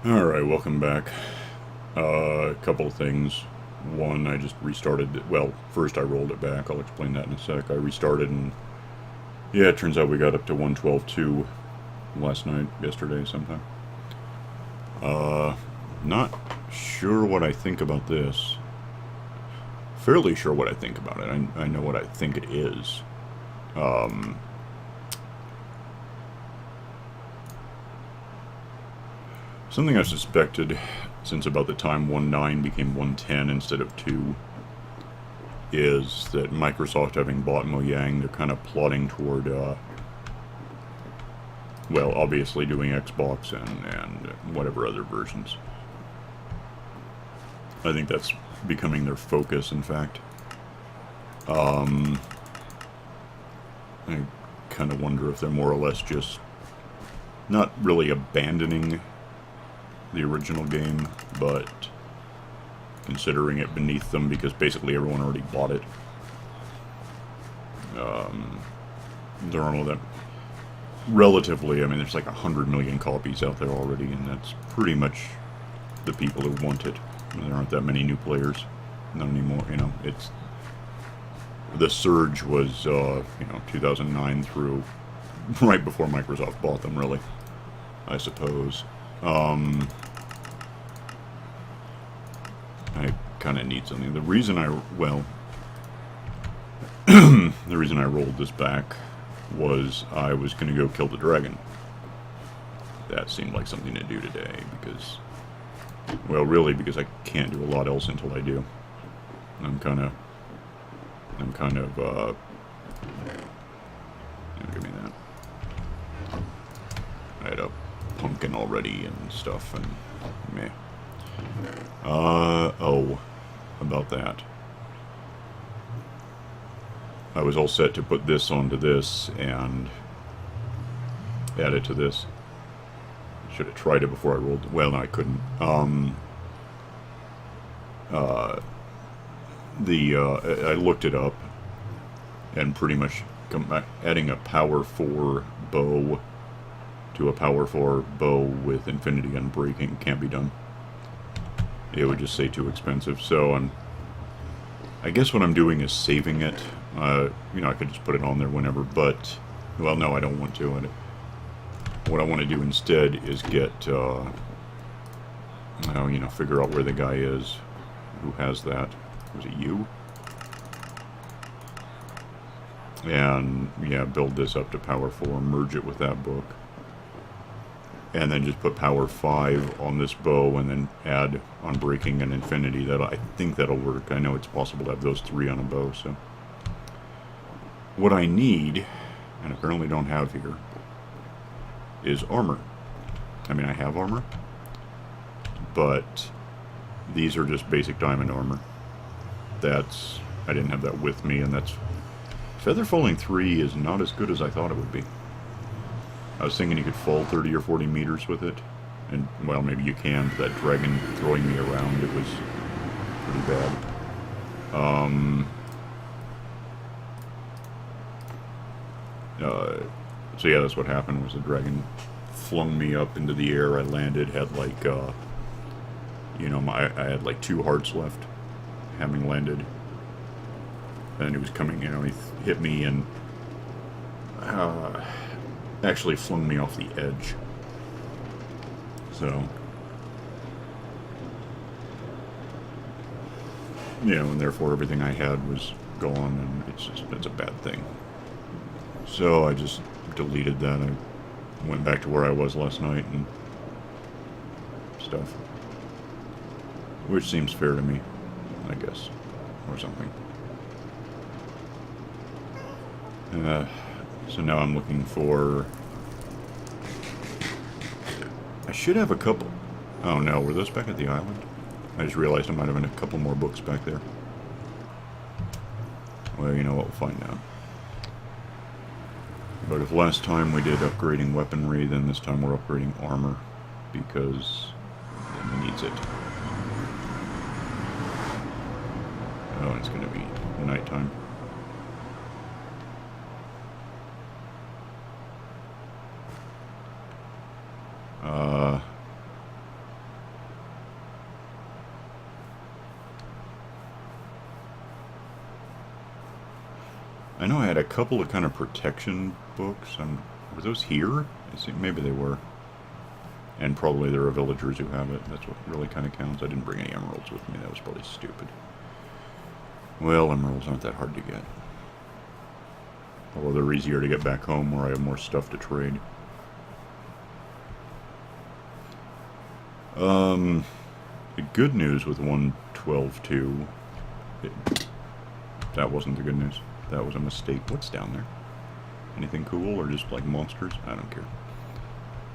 Alright, welcome back. A couple of things. One, I just restarted it. Well, first I rolled it back. I'll explain that in a sec. I restarted and, yeah, it turns out we got up to 112.2 last night, yesterday sometime. Not sure what I think about this. Fairly sure what I think about it. I know what I think it is. Something I've suspected since about the time 1.9 became 1.10 instead of 2 is that Microsoft, having bought Mojang, they're kind of plotting toward, well, obviously doing Xbox and whatever other versions. I think that's becoming their focus, in fact. I kind of wonder if they're more or less just not really abandoning the original game, but considering it beneath them because basically everyone already bought it. There are no that relatively, I mean, there's like 100 million copies out there already, and that's pretty much the people who want it. There aren't that many new players, not anymore. You know, it's the surge was 2009 through right before Microsoft bought them, really, I suppose. I kind of need something. The reason the reason I rolled this back was I was going to go kill the dragon. That seemed like something to do today because, well, really because I can't do a lot else until I do. I'm kind of, give me that. I had a pumpkin already and stuff, and meh. Oh, about that. I was all set to put this onto this and add it to this. Should have tried it before I rolled. Well, no, I couldn't. I looked it up, and pretty much adding a power 4 bow to a power 4 bow with infinity unbreaking can't be done. It would just say too expensive. So I guess what I'm doing is saving it. I could just put it on there whenever, but, well, no, I don't want to. What I want to do instead is get, figure out where the guy is who has that. Was it you? And, yeah, build this up to power 4, merge it with that book. And then just put power 5 on this bow and then add unbreaking and infinity. I think that'll work. I know it's possible to have those 3 on a bow, so. What I need, and apparently don't have here, is armor. I mean, I have armor, but these are just basic diamond armor. I didn't have that with me, and that's... Feather Falling 3 is not as good as I thought it would be. I was thinking you could fall 30 or 40 meters with it, and, well, maybe you can, but that dragon throwing me around, it was pretty bad. So yeah, that's what happened, was the dragon flung me up into the air. I landed, had like, I had like 2 hearts left, having landed. And he was coming, he hit me and actually flung me off the edge. So, and therefore everything I had was gone, and it's a bad thing. So I just deleted that. I went back to where I was last night and stuff. Which seems fair to me, I guess, or something. So now I'm looking for... I should have a couple... Oh no, were those back at the island? I just realized I might have been a couple more books back there. Well, you know what, we'll find out. But if last time we did upgrading weaponry, then this time we're upgrading armor, because it needs it. Oh, it's going to be nighttime. know I had a couple of kind of protection books. Were those here? Maybe they were. And probably there are villagers who have it. That's what really kind of counts. I didn't bring any emeralds with me. That was probably stupid. Well, emeralds aren't that hard to get. Although they're easier to get back home where I have more stuff to trade. The good news with 1.12.2... That wasn't the good news. That was a mistake. What's down there? Anything cool or just like monsters? I don't care.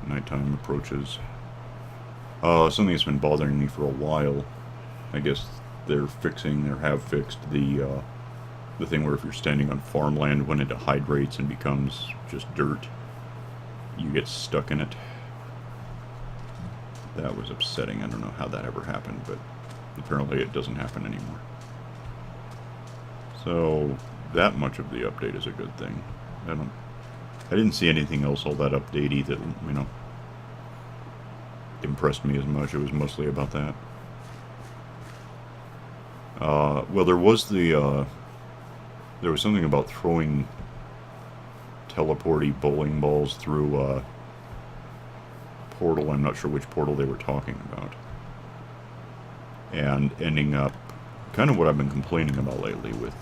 Nighttime approaches. Something that's been bothering me for a while. I guess they're fixing, or have fixed, the thing where if you're standing on farmland, when it dehydrates and becomes just dirt, you get stuck in it. That was upsetting. I don't know how that ever happened, but apparently it doesn't happen anymore. So that much of the update is a good thing. I didn't see anything else all that updatey that, you know, impressed me as much. It was mostly about that. Well, there was something about throwing teleporty bowling balls through a portal. I'm not sure which portal they were talking about. And ending up, kind of what I've been complaining about lately with,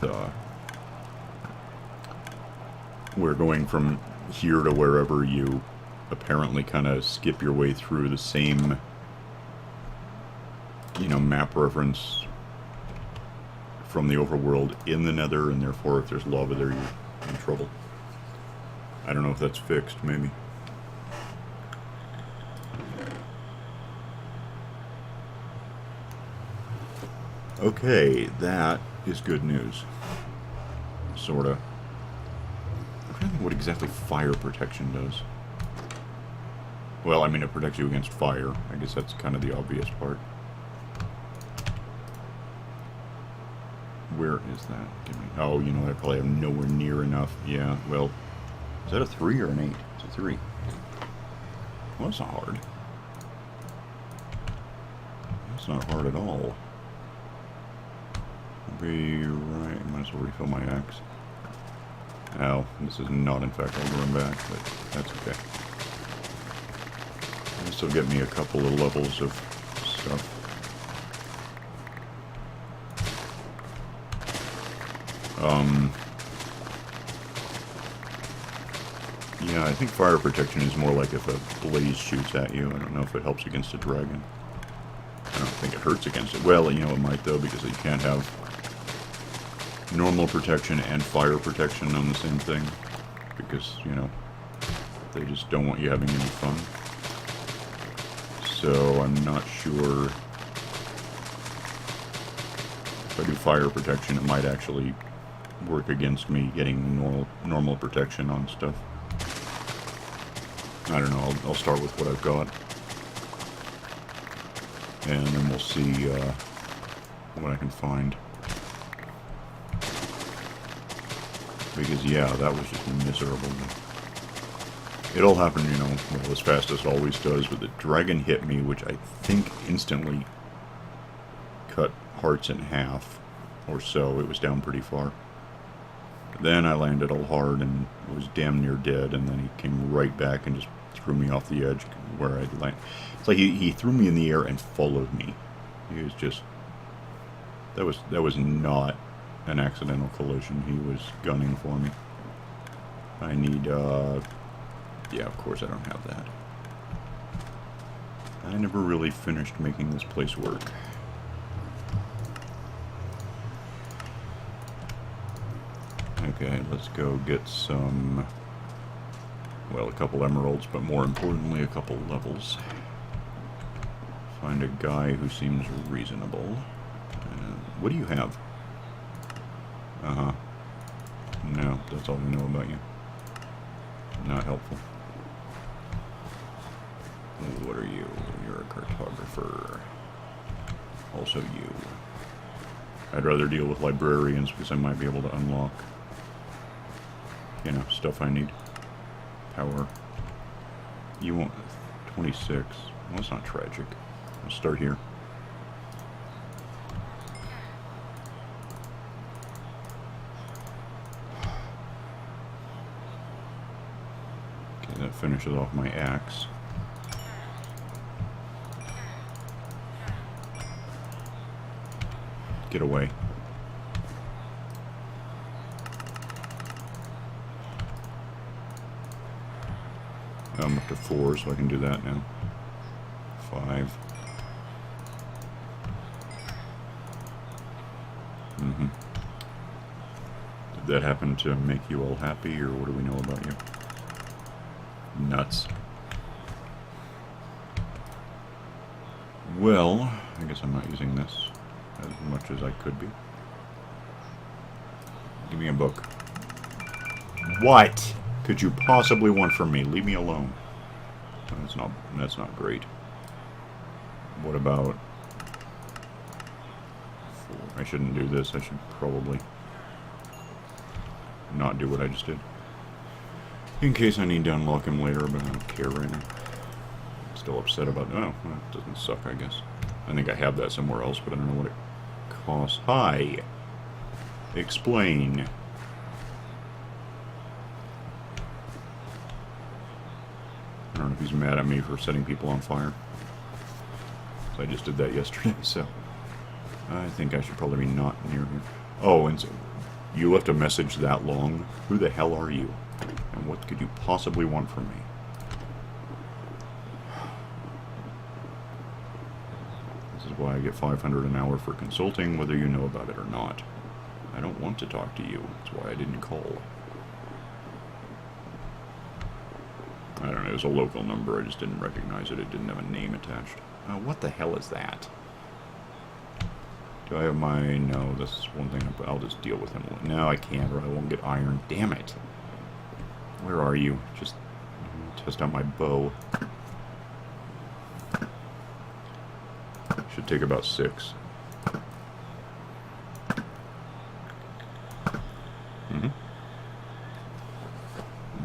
we're going from here to wherever you apparently kind of skip your way through the same, you know, map reference from the overworld in the Nether, and therefore if there's lava there, you're in trouble. I don't know if that's fixed, maybe. Okay, that is good news. Sorta. I'm trying to think what exactly fire protection does. Well, I mean, it protects you against fire. I guess that's kind of the obvious part. Where is that? Give me, oh, you know, I probably have nowhere near enough. Yeah, well, is that a 3 or an 8? It's a 3. Well, that's not hard. That's not hard at all. Be right. Might as well refill my axe. Ow, this is not in fact all the run back, but that's okay. This will get me a couple of levels of stuff. Yeah, I think fire protection is more like if a blaze shoots at you. I don't know if it helps against a dragon. I don't think it hurts against it. Well, you know, it might though, because you can't have normal protection and fire protection on the same thing, because, you know, they just don't want you having any fun. So I'm not sure if I do fire protection, it might actually work against me getting normal protection on stuff. I don't know, I'll start with what I've got, and then we'll see what I can find. Because, yeah, that was just miserable. It all happened, you know, well, as fast as it always does, but the dragon hit me, which I think instantly cut hearts in half, or so. It was down pretty far. Then I landed all hard and was damn near dead, and then he came right back and just threw me off the edge where I'd landed. It's like he threw me in the air and followed me. He was just... That was not an accidental collision. He was gunning for me. I need, yeah, of course I don't have that. I never really finished making this place work. Okay, let's go get some, well, a couple emeralds, but more importantly, a couple levels. Find a guy who seems reasonable. What do you have? Uh-huh. No, that's all we know about you. Not helpful. What are you? You're a cartographer. Also you. I'd rather deal with librarians because I might be able to unlock, you know, stuff I need. Power. You want 26. Well, that's not tragic. I'll start here. finishes off my axe. Get away. I'm up to 4, so I can do that now. 5. Did that happen to make you all happy, or what do we know about you? Nuts. Well, I guess I'm not using this as much as I could be. Give me a book. What could you possibly want from me? Leave me alone. That's not great. What about... I shouldn't do this. I should probably not do what I just did. In case I need to unlock him later, but I don't care right now. I'm still upset about... Oh, well, it doesn't suck, I guess. I think I have that somewhere else, but I don't know what it costs. Hi! Explain. I don't know if he's mad at me for setting people on fire. I just did that yesterday, so... I think I should probably be not near here. Oh, and so you left a message that long? Who the hell are you? And what could you possibly want from me? This is why I get $500 an hour for consulting, whether you know about it or not. I don't want to talk to you. That's why I didn't call. I don't know, it was a local number. I just didn't recognize it. It didn't have a name attached. What the hell is that? Do I have my... No, this is one thing. I'll just deal with him. No, I can't, or I won't get iron. Damn it. Where are you? Just test out my bow. Should take about 6.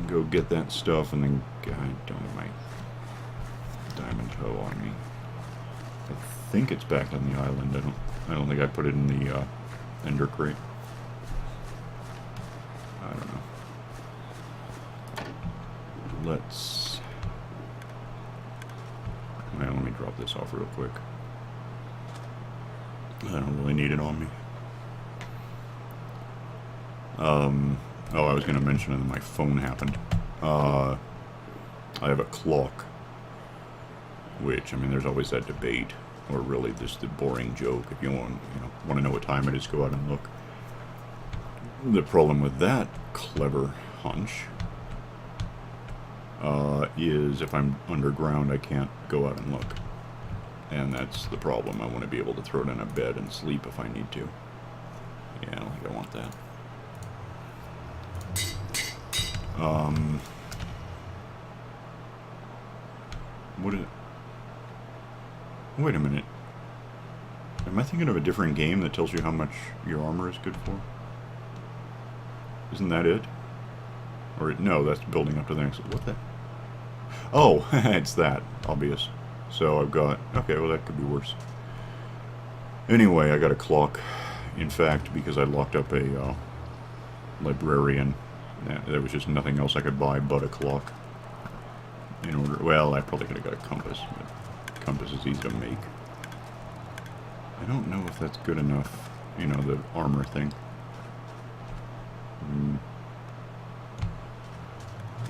Go get that stuff, and then... God, don't have my diamond hoe on me. I think it's back on the island. I don't think I put it in the ender crate. I don't know. Let's... Well, let me drop this off real quick. I don't really need it on me. Oh, I was going to mention that my phone happened. I have a clock. Which, I mean, there's always that debate. Or really just the boring joke. If you want to know what time it is, go out and look. The problem with that clever hunch is if I'm underground, I can't go out and look. And that's the problem. I want to be able to throw it in a bed and sleep if I need to. Yeah, I don't think I want that. What is it? Wait a minute. Am I thinking of a different game that tells you how much your armor is good for? Isn't that it? Or no, that's building up to the next... What the... Oh, it's that. Obvious. So I've got... Okay, well that could be worse. Anyway, I got a clock. In fact, because I locked up a librarian, there was just nothing else I could buy but a clock. In order... Well, I probably could have got a compass, but... Compass is easy to make. I don't know if that's good enough, the armor thing.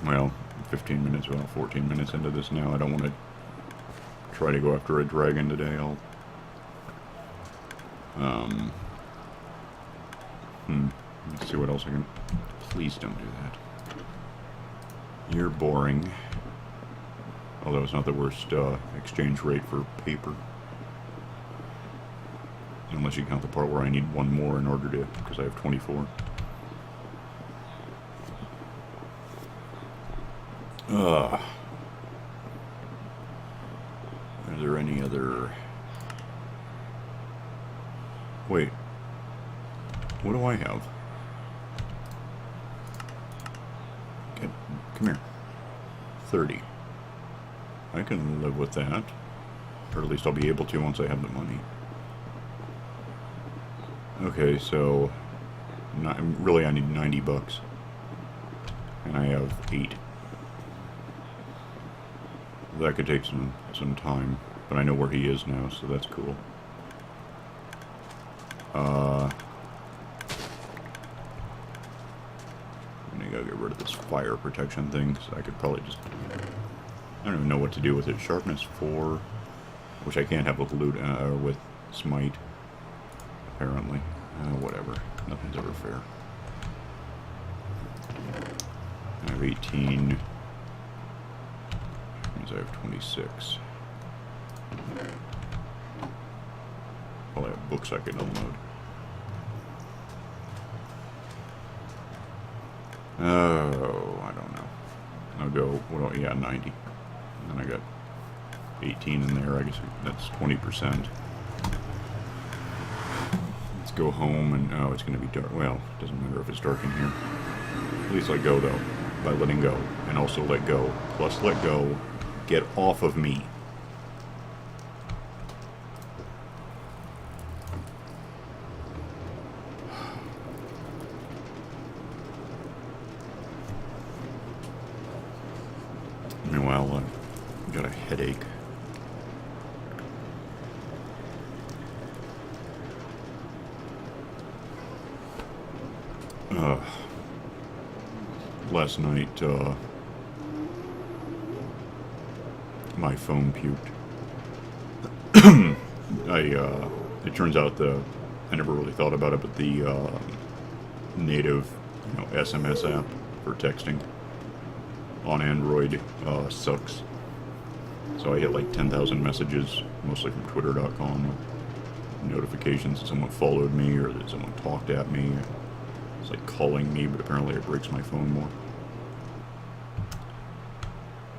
Well, 15 minutes, well, 14 minutes into this now. I don't want to try to go after a dragon today. Let's see what else I can... Please don't do that. You're boring. Although it's not the worst exchange rate for paper. Unless you count the part where I need one more in order to... Because I have 24. Are there any other... Wait. What do I have? Okay, come here. 30. I can live with that. Or at least I'll be able to once I have the money. Okay, so... really I need $90. And I have 8. That could take some time, but I know where he is now, so that's cool. I gotta get rid of this fire protection thing, so I could probably just... I don't even know what to do with it. Sharpness 4, which I can't have with loot, with smite, apparently. Whatever. Nothing's ever fair. I have 18. Which means I have 26. Well, I have books I could unload. Oh, I don't know. I'll go, well, yeah, 90. And then I got 18 in there. I guess that's 20%. Let's go home and, oh, it's going to be dark. Well, it doesn't matter if it's dark in here. At least let go, though, by letting go. And also let go. Plus let go. Get off of me. Meanwhile, I've got a headache. Last night, my phone puked. It turns out I never really thought about it, but the native, SMS app for texting on Android sucks. So I hit like 10,000 messages, mostly from Twitter.com, notifications that someone followed me or that someone talked at me. It's like calling me, but apparently it breaks my phone more.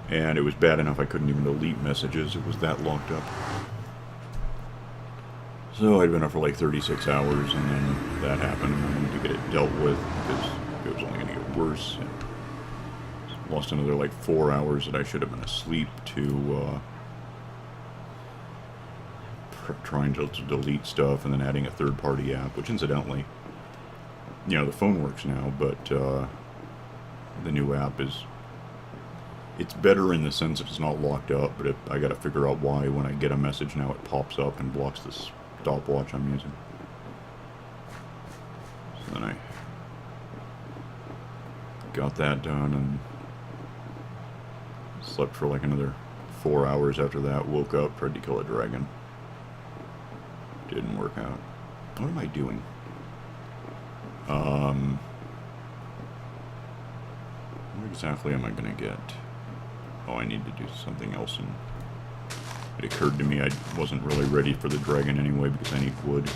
And it was bad enough I couldn't even delete messages. It was that locked up. So I'd been up for like 36 hours, and then that happened, and I wanted to get it dealt with because it was only going to get worse. And lost another like 4 hours that I should have been asleep to trying to delete stuff, and then adding a third-party app, which incidentally, the phone works now, but the new app it's better in the sense if it's not locked up, but I gotta figure out why when I get a message now it pops up and blocks this stopwatch I'm using. So then I got that done and slept for like another 4 hours after that, woke up, tried to kill a dragon. Didn't work out. What am I doing? What exactly am I gonna get? Oh, I need to do something else, and it occurred to me I wasn't really ready for the dragon anyway because I need wood.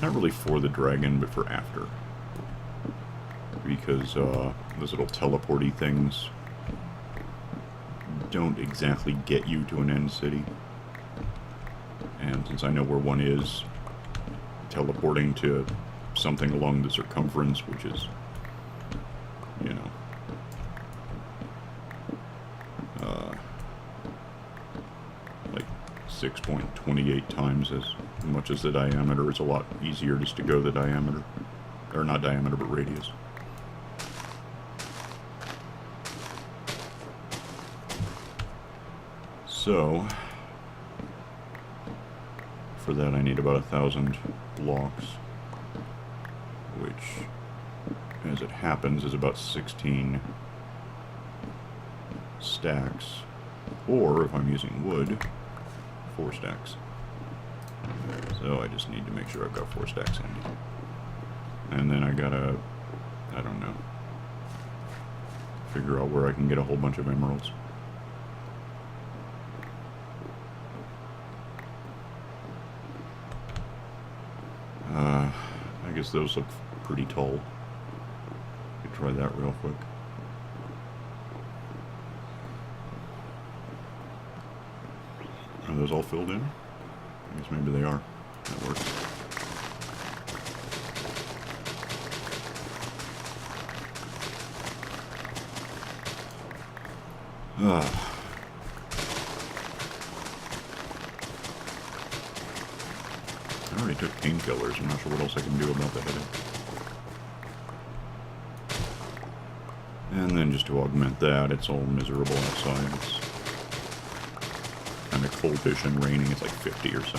Not really for the dragon, but for after. Because those little teleporty things don't exactly get you to an end city. And since I know where one is, teleporting to something along the circumference, which is, like 6.28 times as much as the diameter, it's a lot easier just to go the diameter. Or not diameter, but radius. So, for that I need about 1,000 blocks, which, as it happens, is about 16 stacks, or if I'm using wood, 4 stacks. So I just need to make sure I've got 4 stacks handy. And then I gotta, I don't know, figure out where I can get a whole bunch of emeralds. I guess those look pretty tall. Could try that real quick. Are those all filled in? I guess maybe they are. That works. I already took painkillers. I'm not sure what else I can do about the headache. And then just to augment that, it's all miserable outside. It's kind of coldish and raining. It's like 50 or so.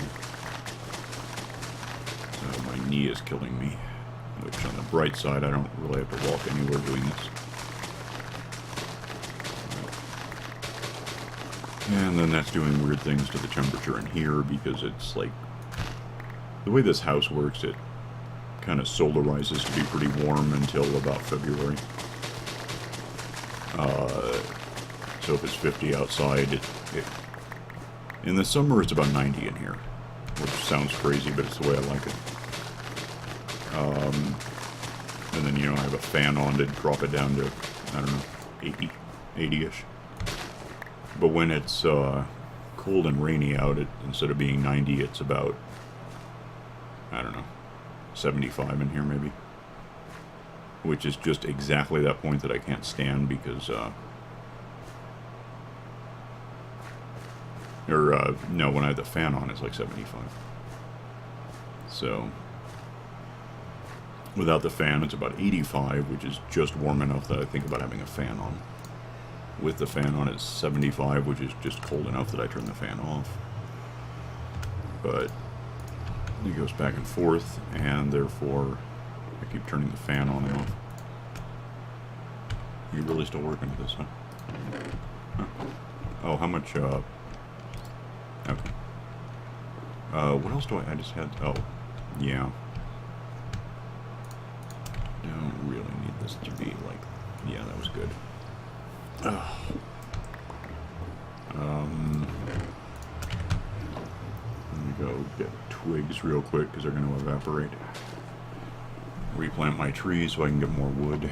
So my knee is killing me. Which on the bright side, I don't really have to walk anywhere doing this. And then that's doing weird things to the temperature in here because it's like... The way this house works, it kind of solarizes to be pretty warm until about February. So if it's 50 outside, in the summer it's about 90 in here, which sounds crazy, but it's the way I like it. And then, you know, I have a fan on to drop it down to, I don't know, 80-ish. But when it's cold and rainy out, instead of being 90, it's about, I don't know, 75 in here maybe. Which is just exactly that point that I can't stand because, no, when I have the fan on, it's like 75. So, without the fan, it's about 85, which is just warm enough that I think about having a fan on. With the fan on, it's 75, which is just cold enough that I turn the fan off. But it goes back and forth, and therefore I keep turning the fan on and off. You really still working with this, huh? Oh, how much, okay. What else do I just had, oh, yeah. Don't really need this to be like, yeah, that was good. Let me go get twigs real quick because they're going to evaporate. Replant my trees so I can get more wood.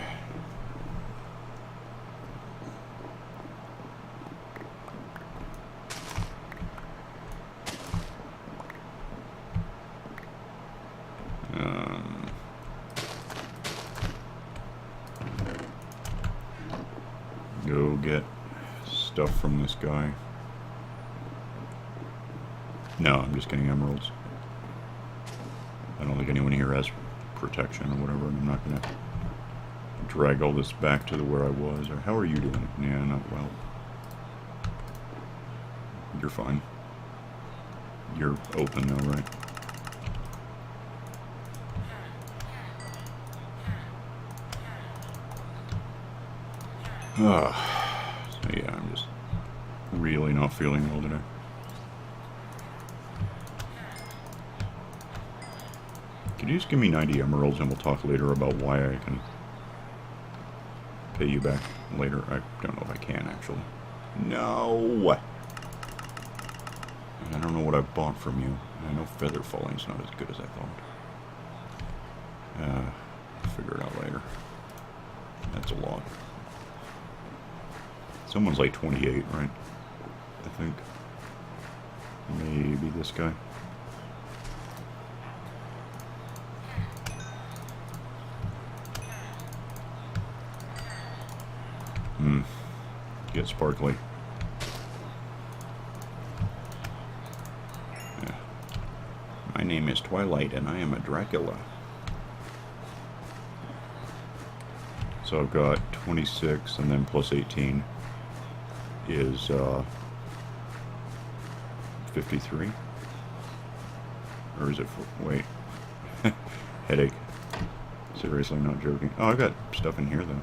Go get stuff from this guy. No, I'm just getting emeralds. I don't think anyone here has protection or whatever, and I'm not going to drag all this back to where I was. Or how are you doing? Yeah, not well. You're fine. You're open though, right? So yeah, I'm just really not feeling well today. Could you just give me 90 emeralds and we'll talk later about why I can pay you back later? I don't know if I can, actually. No! I don't know what I bought from you. I know feather falling's not as good as I thought. Figure it out later. That's a lot. Someone's like 28, right? I think. Maybe this guy. Get sparkly. Yeah. My name is Twilight and I am a Dracula. So I've got 26 and then plus 18 is 53? Or is it, wait, headache. Seriously, not joking. Oh, I've got stuff in here though.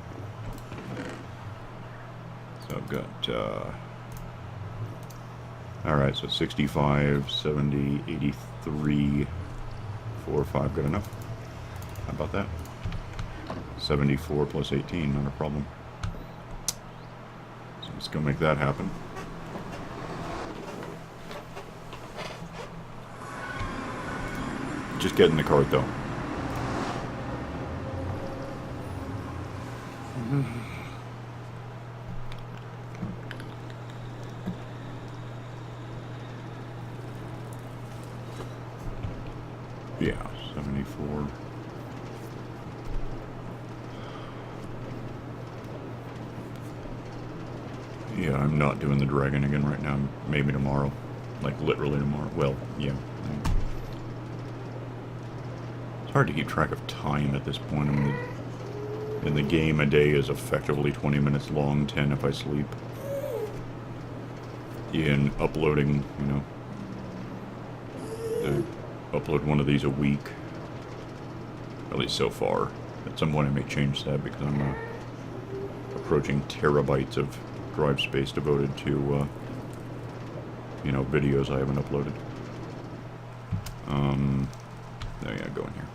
So I've got, alright, so 65, 70, 83, 4, 5, good enough. How about that? 74 plus 18, not a problem. So let's go make that happen. Just get in the cart though. Yeah, 74. Yeah, I'm not doing the dragon again right now. Maybe tomorrow. Like, literally tomorrow. Well, yeah. It's hard to keep track of time at this point. I mean, In the game, a day is effectively 20 minutes long, 10 if I sleep. In uploading, you know, upload one of these a week. At least so far. At some point I may change that because I'm approaching terabytes of drive space devoted to, you know, videos I haven't uploaded. Oh yeah, go in here.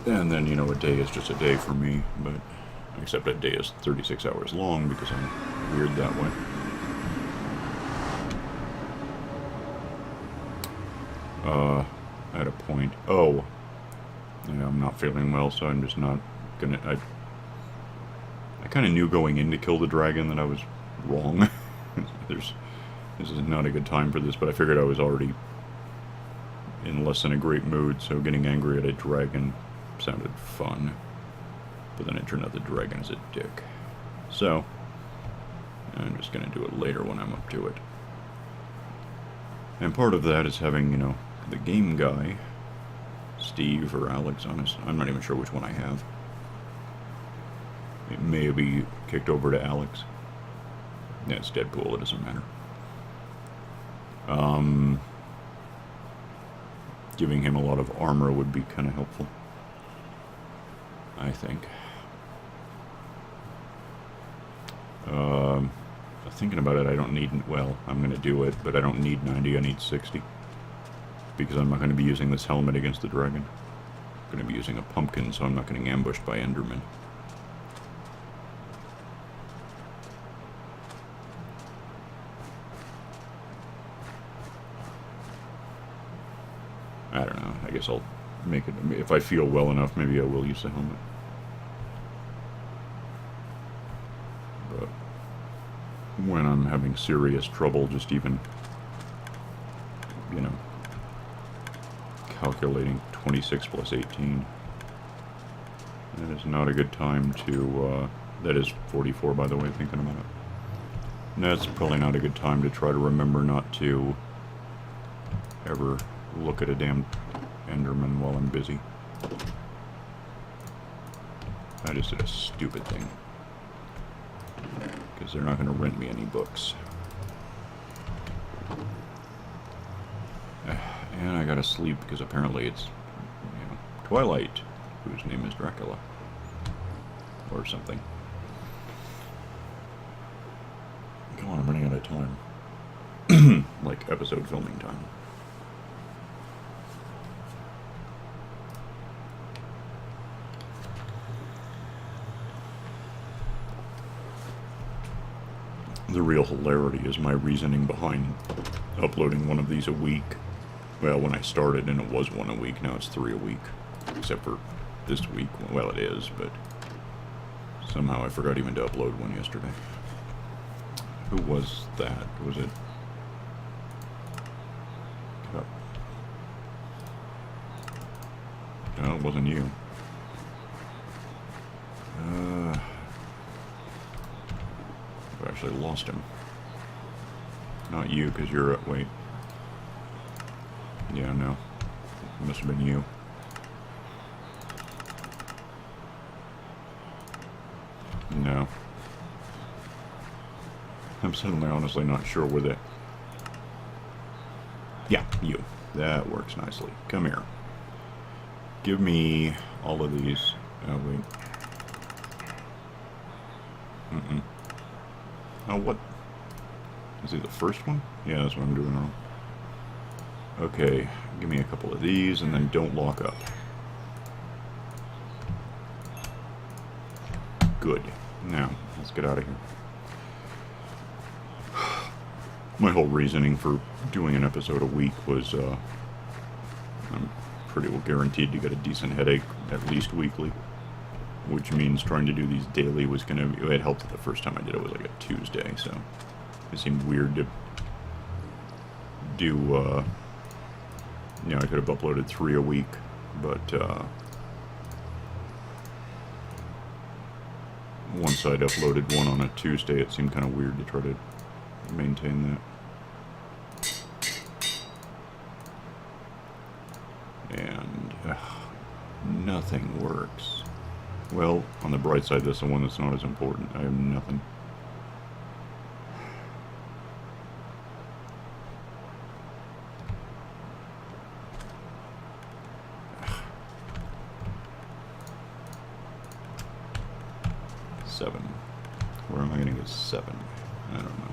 And then, you know, a day is just a day for me, but except a day is 36 hours long because I'm weird that way. At a point. Oh, yeah, I'm not feeling well, so I'm just not gonna. I kind of knew going in to kill the dragon that I was wrong. This is not a good time for this, but I figured I was already in less than a great mood, so getting angry at a dragon sounded fun. But then it turned out the dragon is a dick. So, I'm just going to do it later when I'm up to it. And part of that is having, you know, the game guy, Steve or Alex, honest. I'm not even sure which one I have. It may be kicked over to Alex. Yeah, it's Deadpool, it doesn't matter. Giving him a lot of armor would be kind of helpful, I think. Thinking about it, I don't need, well, I'm going to do it, but I don't need 90, I need 60. Because I'm not going to be using this helmet against the dragon. I'm going to be using a pumpkin, so I'm not getting ambushed by Endermen. I don't know, I guess I'll make it, if I feel well enough, maybe I will use the helmet. But when I'm having serious trouble, just even, you know, calculating 26 plus 18, that is not a good time to, that is 44 by the way, thinking about it. That's probably not a good time to try to remember not to ever look at a damn Enderman while I'm busy. I just did a stupid thing. Because they're not going to rent me any books. And I gotta sleep because apparently it's, you know, Twilight, whose name is Dracula. Or something. Come on, I'm running out of time. Like episode filming time. The real hilarity is my reasoning behind uploading one of these a week. Well, when I started and it was one a week, now it's 3 a week. Except for this week. Well, it is, but somehow I forgot even to upload one yesterday. Who was that? Was it... No, it wasn't you. I actually lost him. Not you, because you're... wait. Yeah, no. It must have been you. No. I'm suddenly honestly not sure where the... Yeah, you. That works nicely. Come here. Give me all of these. Oh, wait. Oh, what? Is he the first one? Yeah, that's what I'm doing wrong. Okay, give me a couple of these, and then don't lock up. Good. Now, let's get out of here. My whole reasoning for doing an episode a week was, I'm pretty well guaranteed to get a decent headache, at least weekly. Which means trying to do these daily was gonna... It helped the first time I did it was like a Tuesday, so... It seemed weird to do, you know, I could have uploaded 3 a week, but, once I'd uploaded one on a Tuesday, it seemed kind of weird to try to maintain that. And, Nothing works. Well, on the bright side, that's the one that's not as important. I have nothing. Seven. Where am I going to get 7? I don't know.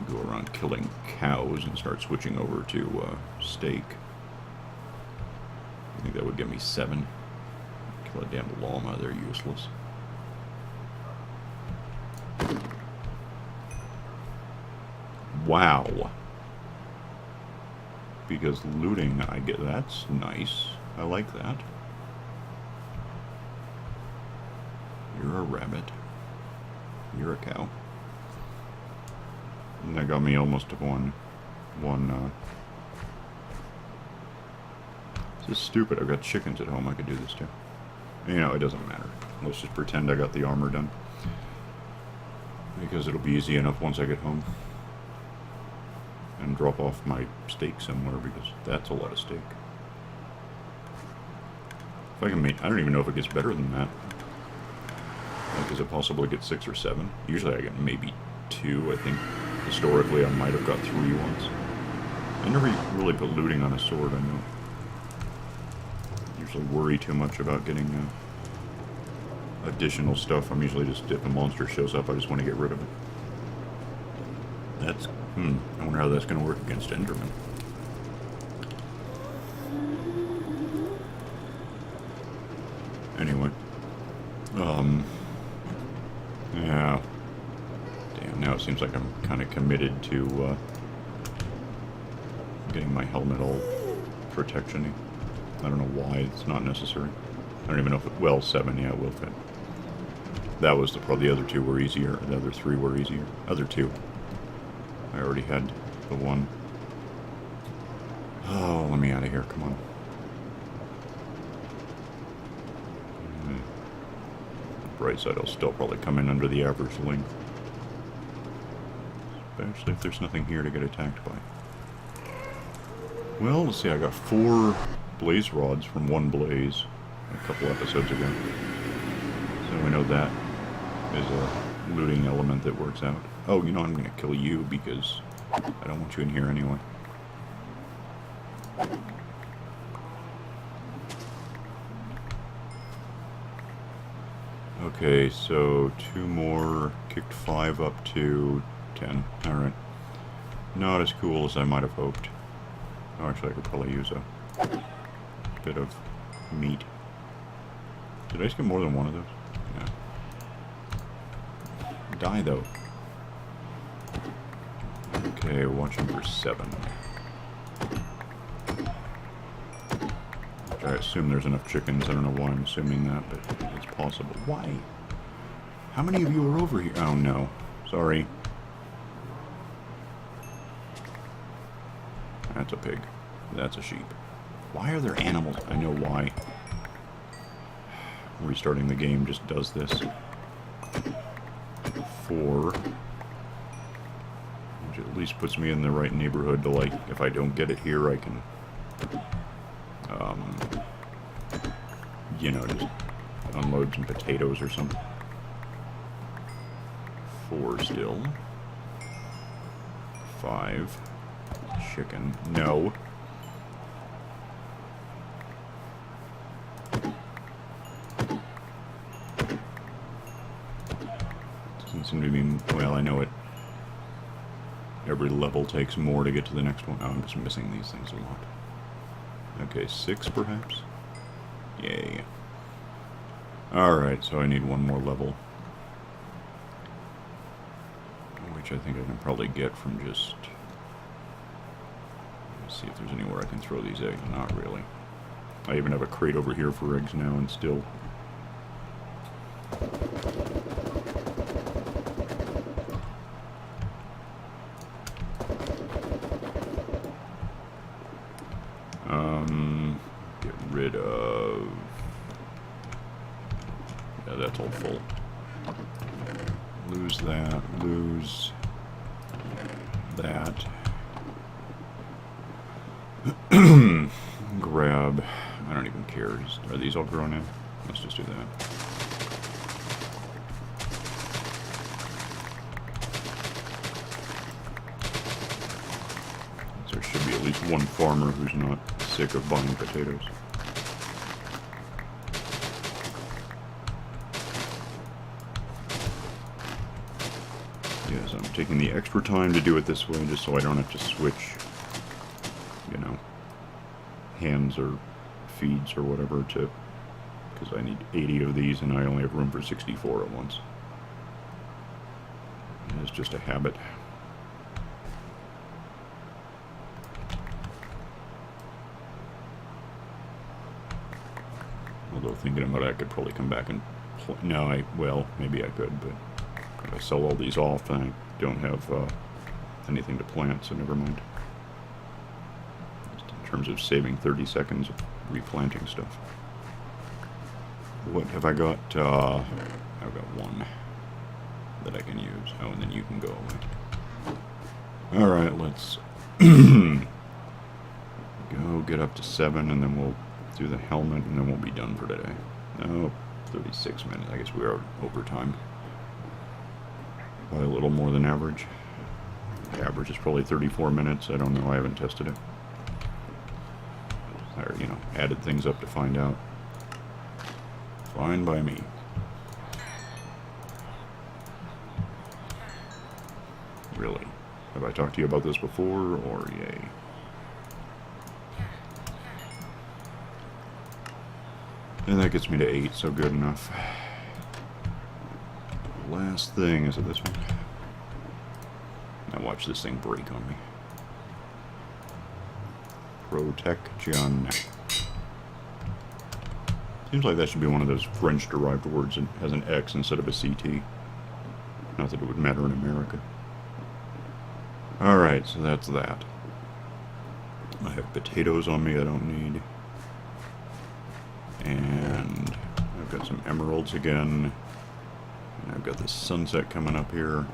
Go around killing cows and start switching over to steak. I think that would get me 7. Kill a damn llama, they're useless. Wow. Because looting, I get, that's nice. I like that. You're a rabbit. You're a cow. And that got me almost to one. This is stupid. I've got chickens at home I could do this to. You know, it doesn't matter. Let's just pretend I got the armor done. Because it'll be easy enough once I get home. And drop off my steak somewhere, because that's a lot of steak. If I can make... I don't even know if it gets better than that. Like, is it possible to get 6 or 7? Usually I get maybe 2, I think. Historically, I might have got 3 once. I never really put looting on a sword, I know. I usually worry too much about getting additional stuff. I'm usually just, if a monster shows up, I just want to get rid of it. That's... I wonder how that's going to work against Enderman. Anyway. Yeah. Damn, now it seems like I'm kind of committed to getting my helmet all protection-y. I don't know why it's not necessary. I don't even know if it... Well, 7, yeah, it will fit. That was the other 2 were easier. The other 3 were easier. Other 2. I already had the 1. Oh, let me out of here. Come on. Bright side, I'll still probably come in under the average length. Especially if there's nothing here to get attacked by. Well, let's see. I got 4 blaze rods from 1 blaze a couple episodes ago. So we know that is a looting element that works out. Oh, you know, I'm going to kill you because I don't want you in here anyway. Okay, so 2 more, kicked 5 up to 10. Alright. Not as cool as I might have hoped. Oh, actually, I could probably use a bit of meat. Did I just get more than 1 of those? Yeah. Die, though. Okay, watching for 7. I assume there's enough chickens. I don't know why I'm assuming that, but it's possible. Why? How many of you are over here? Oh, no. Sorry. That's a pig. That's a sheep. Why are there animals? I know why. Restarting the game just does this. 4. Which at least puts me in the right neighborhood to, like, if I don't get it here, I can... you know, just unload some potatoes or something. 4 still. 5. Chicken. No. Doesn't seem to be... Well, I know it. Every level takes more to get to the next one. Oh, I'm just missing these things a lot. Okay, 6 perhaps? Yay. Alright, so I need 1 more level. Which I think I can probably get from just... Let's see if there's anywhere I can throw these eggs. Not really. I even have a crate over here for eggs now, and still... Get rid of... Yeah, that's all full. Lose that, lose that. Grab. I don't even care. Are these all grown in? Let's just do that. There should be at least one farmer who's not sick of buying potatoes. Yes, I'm taking the extra time to do it this way just so I don't have to switch, you know, hands or feeds or whatever to, because I need 80 of these and I only have room for 64 at once. It's just a habit. Although thinking about it, I could probably come back and no, well, maybe I could, but if I sell all these off, then I don't have anything to plant, so never mind. Just in terms of saving 30 seconds of replanting stuff. What have I got? I've got one that I can use. Oh, and then you can go away. Alright, let's go get up to 7, and then we'll do the helmet, and then we'll be done for today. Oh, 36 minutes. I guess we are over time. By a little more than average. The average is probably 34 minutes. I don't know. I haven't tested it. Or, you know, added things up to find out. Fine by me. Really? Have I talked to you about this before, or yay? And that gets me to 8, so good enough. Last thing, is it this one? Now watch this thing break on me. Protection. Seems like that should be one of those French-derived words that has an X instead of a CT. Not that it would matter in America. Alright, so that's that. I have potatoes on me I don't need. And I've got some emeralds again. And I've got this sunset coming up here.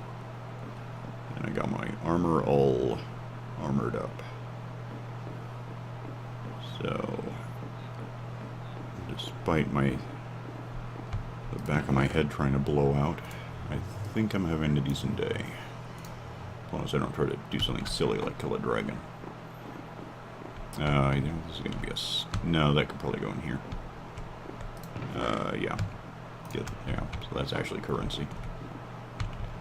And I got my armor all armored up. So, despite the back of my head trying to blow out, I think I'm having a decent day. As long as I don't try to do something silly like kill a dragon. I think this is going to be no, that could probably go in here. Yeah. Yeah, so that's actually currency.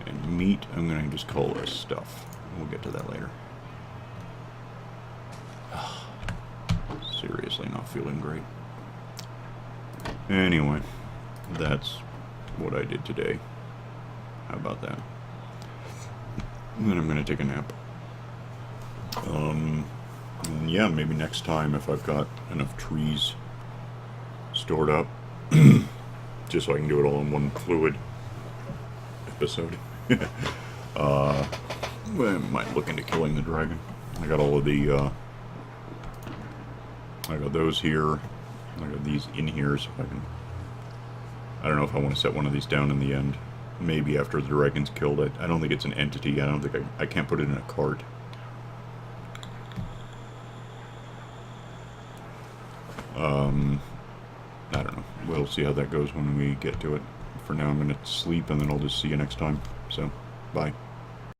And meat, I'm going to just call this stuff. We'll get to that later. Seriously not feeling great. Anyway, that's what I did today. How about that? And then I'm going to take a nap. Yeah, maybe next time if I've got enough trees stored up. Just so I can do it all in one fluid episode. I might look into killing the dragon. I got all of the, I got those here. I got these in here, so I don't know if I want to set one of these down in the end. Maybe after the dragon's killed. I don't think it's an entity. I don't think I can't put it in a cart. I don't know. We'll see how that goes when we get to it. For now, I'm going to sleep, and then I'll just see you next time. So, bye.